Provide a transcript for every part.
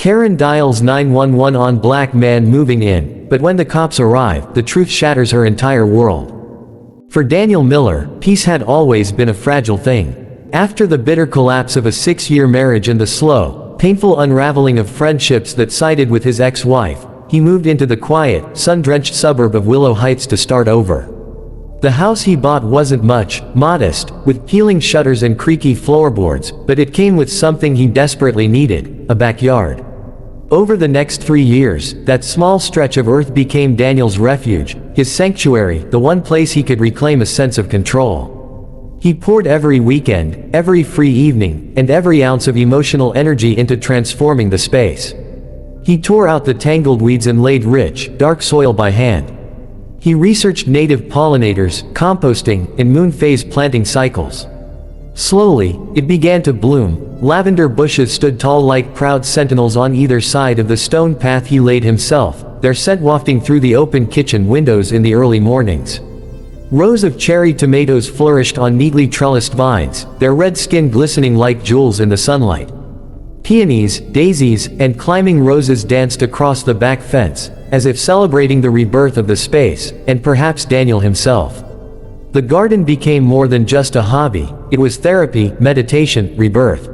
Karen dials 911 on black man moving in, but when the cops arrive, the truth shatters her entire world. For Daniel Miller, peace had always been a fragile thing. After the bitter collapse of a 6-year marriage and the slow, painful unraveling of friendships that sided with his ex-wife, he moved into the quiet, sun-drenched suburb of Willow Heights to start over. The house he bought wasn't much, modest, with peeling shutters and creaky floorboards, but it came with something he desperately needed: a backyard. Over the next 3 years, that small stretch of earth became Daniel's refuge, his sanctuary, the one place he could reclaim a sense of control. He poured every weekend, every free evening, and every ounce of emotional energy into transforming the space. He tore out the tangled weeds and laid rich, dark soil by hand. He researched native pollinators, composting, and moon phase planting cycles. Slowly, it began to bloom. Lavender bushes stood tall like proud sentinels on either side of the stone path he laid himself, their scent wafting through the open kitchen windows in the early mornings. Rows of cherry tomatoes flourished on neatly trellised vines, their red skin glistening like jewels in the sunlight. Peonies, daisies, and climbing roses danced across the back fence, as if celebrating the rebirth of the space, and perhaps Daniel himself. The garden became more than just a hobby, it was therapy, meditation, rebirth.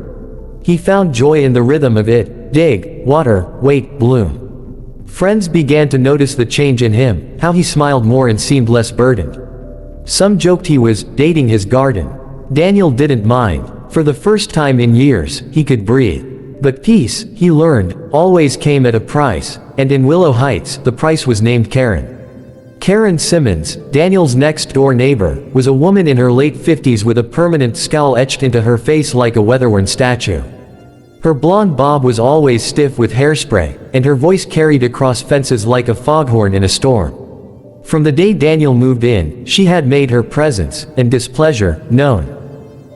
He found joy in the rhythm of it: dig, water, wait, bloom. Friends began to notice the change in him, how he smiled more and seemed less burdened. Some joked he was dating his garden. Daniel didn't mind. For the first time in years, he could breathe. But peace, he learned, always came at a price, and in Willow Heights, the price was named Karen. Karen Simmons, Daniel's next-door neighbor, was a woman in her late 50s with a permanent scowl etched into her face like a weather-worn statue. Her blonde bob was always stiff with hairspray, and her voice carried across fences like a foghorn in a storm. From the day Daniel moved in, she had made her presence and displeasure known.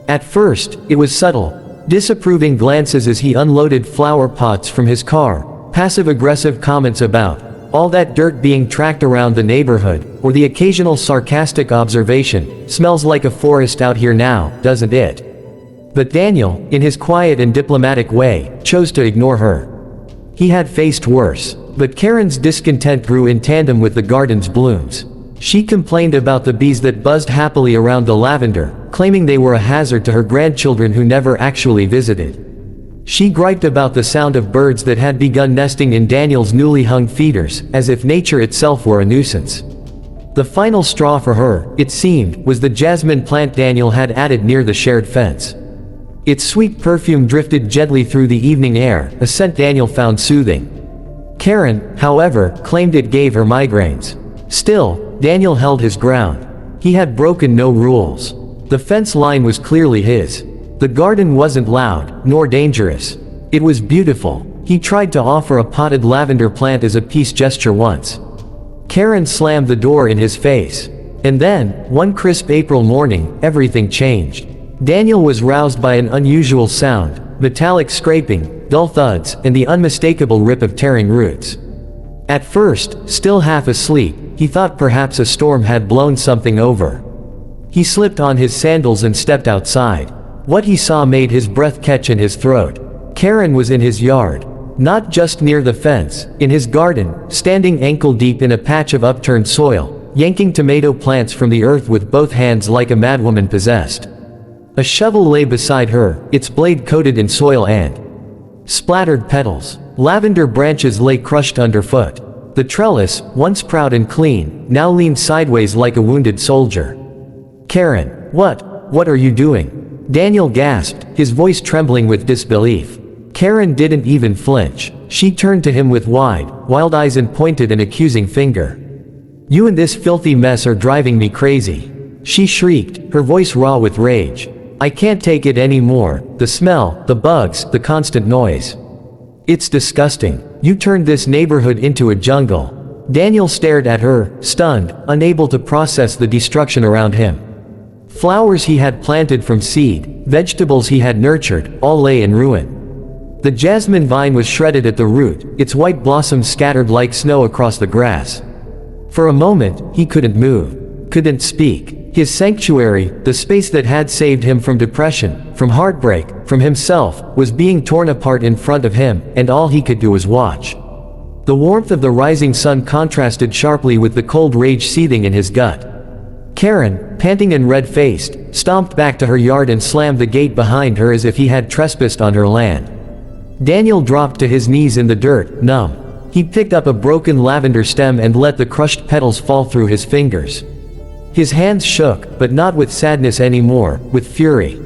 At first, it was subtle. Disapproving glances as he unloaded flower pots from his car, passive-aggressive comments about all that dirt being tracked around the neighborhood, or the occasional sarcastic observation, "Smells like a forest out here now, doesn't it?" But Daniel, in his quiet and diplomatic way, chose to ignore her. He had faced worse. But Karen's discontent grew in tandem with the garden's blooms. She complained about the bees that buzzed happily around the lavender, claiming they were a hazard to her grandchildren who never actually visited. She griped about the sound of birds that had begun nesting in Daniel's newly hung feeders, as if nature itself were a nuisance. The final straw for her, it seemed, was the jasmine plant Daniel had added near the shared fence. Its sweet perfume drifted gently through the evening air, a scent Daniel found soothing. Karen, however, claimed it gave her migraines. Still, Daniel held his ground. He had broken no rules. The fence line was clearly his. The garden wasn't loud, nor dangerous. It was beautiful. He tried to offer a potted lavender plant as a peace gesture once. Karen slammed the door in his face. And then, one crisp April morning, everything changed. Daniel was roused by an unusual sound, metallic scraping, dull thuds, and the unmistakable rip of tearing roots. At first, still half asleep, he thought perhaps a storm had blown something over. He slipped on his sandals and stepped outside. What he saw made his breath catch in his throat. Karen was in his yard. Not just near the fence, in his garden, standing ankle-deep in a patch of upturned soil, yanking tomato plants from the earth with both hands like a madwoman possessed. A shovel lay beside her, its blade coated in soil and splattered petals. Lavender branches lay crushed underfoot. The trellis, once proud and clean, now leaned sideways like a wounded soldier. "Karen, what are you doing?" Daniel gasped, his voice trembling with disbelief. Karen didn't even flinch. She turned to him with wide, wild eyes and pointed an accusing finger. "You and this filthy mess are driving me crazy," she shrieked, her voice raw with rage. "I can't take it anymore. The smell, the bugs, the constant noise. It's disgusting. You turned this neighborhood into a jungle." Daniel stared at her, stunned, unable to process the destruction around him. Flowers he had planted from seed, vegetables he had nurtured, all lay in ruin. The jasmine vine was shredded at the root, its white blossoms scattered like snow across the grass. For a moment, he couldn't move, couldn't speak. His sanctuary, the space that had saved him from depression, from heartbreak, from himself, was being torn apart in front of him, and all he could do was watch. The warmth of the rising sun contrasted sharply with the cold rage seething in his gut. Karen, panting and red-faced, stomped back to her yard and slammed the gate behind her as if he had trespassed on her land. Daniel dropped to his knees in the dirt, numb. He picked up a broken lavender stem and let the crushed petals fall through his fingers. His hands shook, but not with sadness anymore, with fury.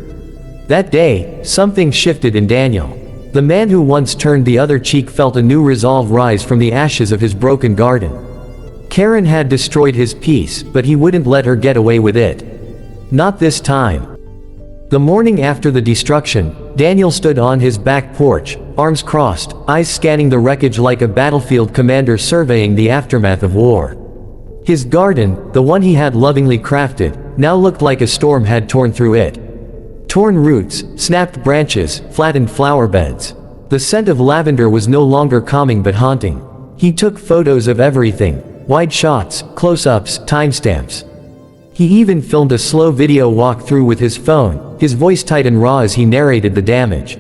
That day, something shifted in Daniel. The man who once turned the other cheek felt a new resolve rise from the ashes of his broken garden. Karen had destroyed his peace, but he wouldn't let her get away with it. Not this time. The morning after the destruction, Daniel stood on his back porch, arms crossed, eyes scanning the wreckage like a battlefield commander surveying the aftermath of war. His garden, the one he had lovingly crafted, now looked like a storm had torn through it. Torn roots, snapped branches, flattened flower beds. The scent of lavender was no longer calming but haunting. He took photos of everything. Wide shots, close-ups, timestamps. He even filmed a slow video walkthrough with his phone, his voice tight and raw as he narrated the damage.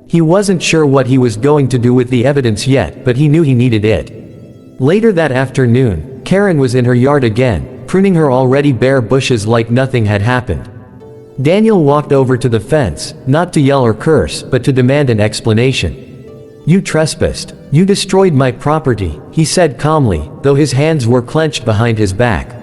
He wasn't sure what he was going to do with the evidence yet, but he knew he needed it. Later that afternoon, Karen was in her yard again, pruning her already bare bushes like nothing had happened. Daniel walked over to the fence, not to yell or curse, but to demand an explanation. "You trespassed. You destroyed my property," he said calmly, though his hands were clenched behind his back.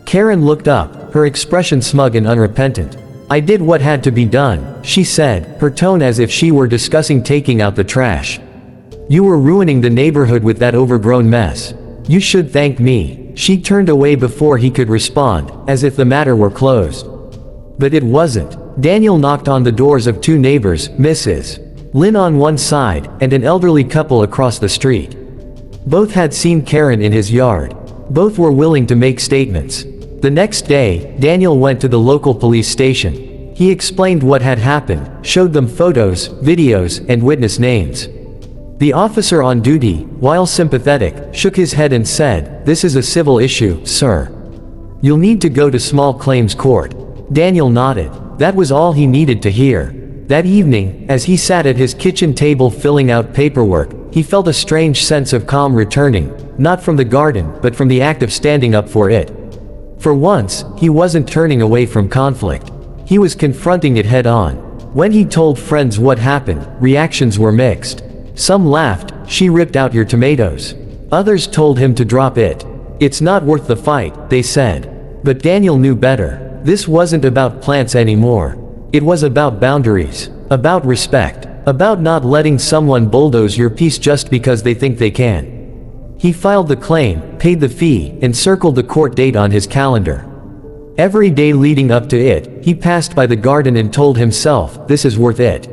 Karen looked up, her expression smug and unrepentant. "I did what had to be done," she said, her tone as if she were discussing taking out the trash. "You were ruining the neighborhood with that overgrown mess. You should thank me." She turned away before he could respond, as if the matter were closed. But it wasn't. Daniel knocked on the doors of two neighbors, Mrs. Lynn on one side, and an elderly couple across the street. Both had seen Karen in his yard. Both were willing to make statements. The next day, Daniel went to the local police station. He explained what had happened, showed them photos, videos, and witness names. The officer on duty, while sympathetic, shook his head and said, "This is a civil issue, sir. You'll need to go to small claims court." Daniel nodded. That was all he needed to hear. That evening, as he sat at his kitchen table filling out paperwork, he felt a strange sense of calm returning, not from the garden, but from the act of standing up for it. For once, he wasn't turning away from conflict. He was confronting it head-on. When he told friends what happened, reactions were mixed. Some laughed, "She ripped out your tomatoes." Others told him to drop it. "It's not worth the fight," they said. But Daniel knew better. This wasn't about plants anymore. It was about boundaries, about respect, about not letting someone bulldoze your peace just because they think they can. He filed the claim, paid the fee, and circled the court date on his calendar. Every day leading up to it, he passed by the garden and told himself, "This is worth it."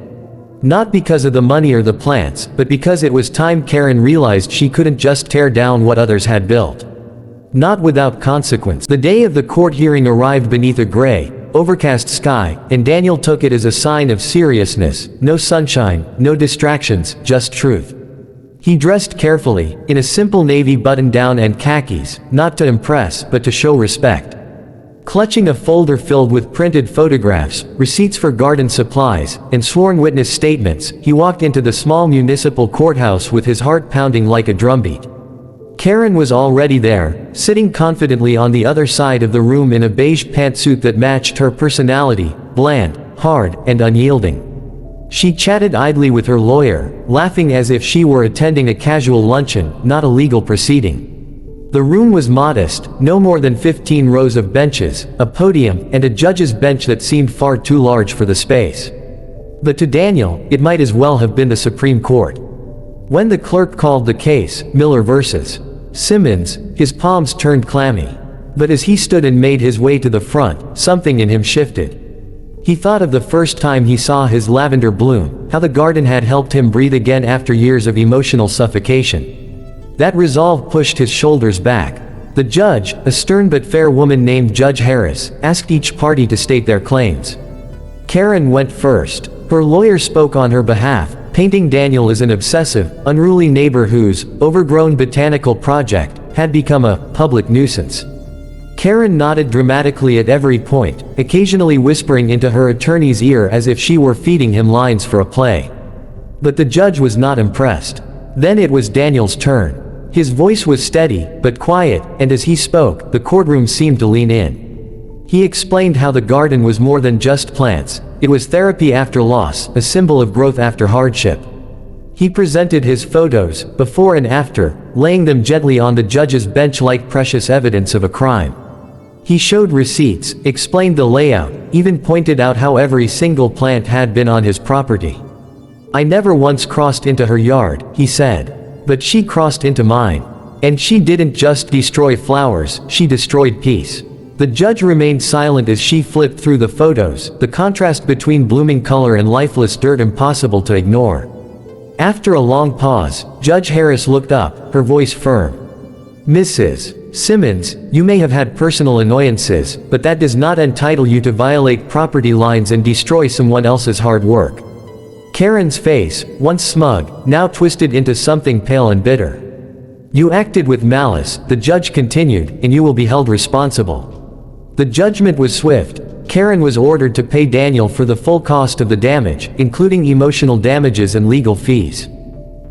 Not because of the money or the plants, but because it was time Karen realized she couldn't just tear down what others had built. Not without consequence. The day of the court hearing arrived beneath a gray, overcast sky, and Daniel took it as a sign of seriousness. No sunshine, no distractions, just truth. He dressed carefully, in a simple navy button-down and khakis, not to impress, but to show respect. Clutching a folder filled with printed photographs, receipts for garden supplies, and sworn witness statements, he walked into the small municipal courthouse with his heart pounding like a drumbeat. Karen was already there, sitting confidently on the other side of the room in a beige pantsuit that matched her personality, bland, hard, and unyielding. She chatted idly with her lawyer, laughing as if she were attending a casual luncheon, not a legal proceeding. The room was modest, no more than 15 rows of benches, a podium, and a judge's bench that seemed far too large for the space. But to Daniel, it might as well have been the Supreme Court. When the clerk called the case, Miller versus Simmons, his palms turned clammy. But as he stood and made his way to the front, something in him shifted. He thought of the first time he saw his lavender bloom, how the garden had helped him breathe again after years of emotional suffocation. That resolve pushed his shoulders back. The judge, a stern but fair woman named Judge Harris, asked each party to state their claims. Karen went first. Her lawyer spoke on her behalf, painting Daniel as an obsessive, unruly neighbor whose overgrown botanical project had become a public nuisance. Karen nodded dramatically at every point, occasionally whispering into her attorney's ear as if she were feeding him lines for a play. But the judge was not impressed. Then it was Daniel's turn. His voice was steady, but quiet, and as he spoke, the courtroom seemed to lean in. He explained how the garden was more than just plants, it was therapy after loss, a symbol of growth after hardship. He presented his photos, before and after, laying them gently on the judge's bench like precious evidence of a crime. He showed receipts, explained the layout, even pointed out how every single plant had been on his property. "I never once crossed into her yard," he said. "But she crossed into mine. And she didn't just destroy flowers, she destroyed peace." The judge remained silent as she flipped through the photos, the contrast between blooming color and lifeless dirt impossible to ignore. After a long pause, Judge Harris looked up, her voice firm. "Mrs. Simmons, you may have had personal annoyances, but that does not entitle you to violate property lines and destroy someone else's hard work." Karen's face, once smug, now twisted into something pale and bitter. "You acted with malice," the judge continued, "and you will be held responsible." The judgment was swift. Karen was ordered to pay Daniel for the full cost of the damage, including emotional damages and legal fees.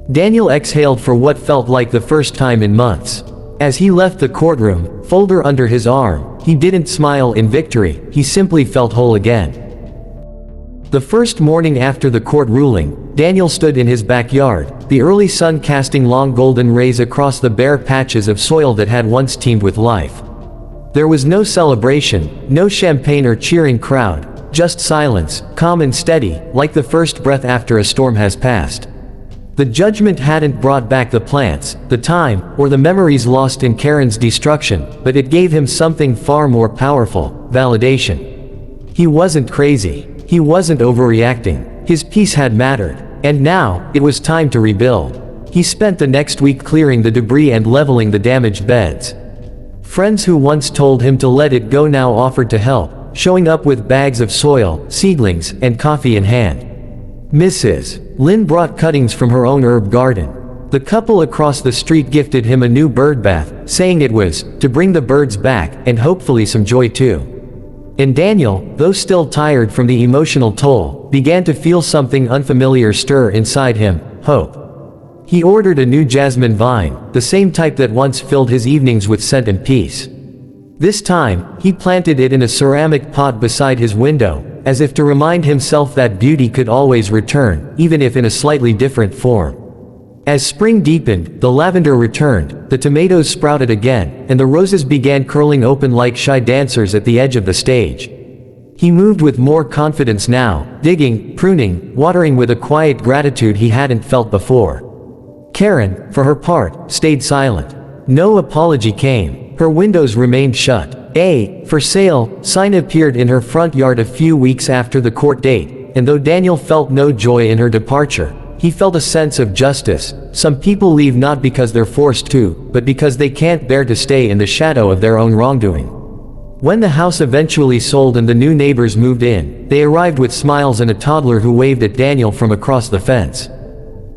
Daniel exhaled for what felt like the first time in months. As he left the courtroom, folder under his arm, he didn't smile in victory, he simply felt whole again. The first morning after the court ruling, Daniel stood in his backyard, the early sun casting long golden rays across the bare patches of soil that had once teemed with life. There was no celebration, no champagne or cheering crowd, just silence, calm and steady, like the first breath after a storm has passed. The judgment hadn't brought back the plants, the time, or the memories lost in Karen's destruction, but it gave him something far more powerful: validation. He wasn't crazy. He wasn't overreacting. His peace had mattered. And now, it was time to rebuild. He spent the next week clearing the debris and leveling the damaged beds. Friends who once told him to let it go now offered to help, showing up with bags of soil, seedlings, and coffee in hand. Mrs. Lynn brought cuttings from her own herb garden. The couple across the street gifted him a new bird bath, saying it was to bring the birds back, and hopefully some joy too. And Daniel, though still tired from the emotional toll, began to feel something unfamiliar stir inside him: hope. He ordered a new jasmine vine, the same type that once filled his evenings with scent and peace. This time, he planted it in a ceramic pot beside his window, as if to remind himself that beauty could always return, even if in a slightly different form. As spring deepened, the lavender returned, the tomatoes sprouted again, and the roses began curling open like shy dancers at the edge of the stage. He moved with more confidence now, digging, pruning, watering with a quiet gratitude he hadn't felt before. Karen, for her part, stayed silent. No apology came. Her windows remained shut. A "for sale" sign appeared in her front yard a few weeks after the court date, and though Daniel felt no joy in her departure, he felt a sense of justice. Some people leave not because they're forced to, but because they can't bear to stay in the shadow of their own wrongdoing. When the house eventually sold and the new neighbors moved in, they arrived with smiles and a toddler who waved at Daniel from across the fence.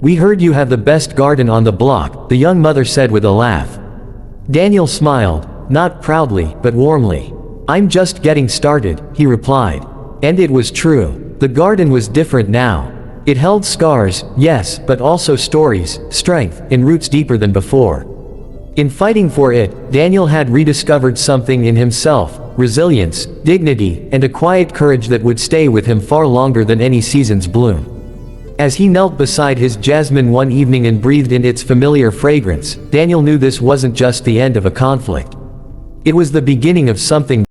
"We heard you have the best garden on the block," the young mother said with a laugh. Daniel smiled, not proudly, but warmly. "I'm just getting started," he replied. And it was true. The garden was different now. It held scars, yes, but also stories, strength, and roots deeper than before. In fighting for it, Daniel had rediscovered something in himself: resilience, dignity, and a quiet courage that would stay with him far longer than any season's bloom. As he knelt beside his jasmine one evening and breathed in its familiar fragrance, Daniel knew this wasn't just the end of a conflict. It was the beginning of something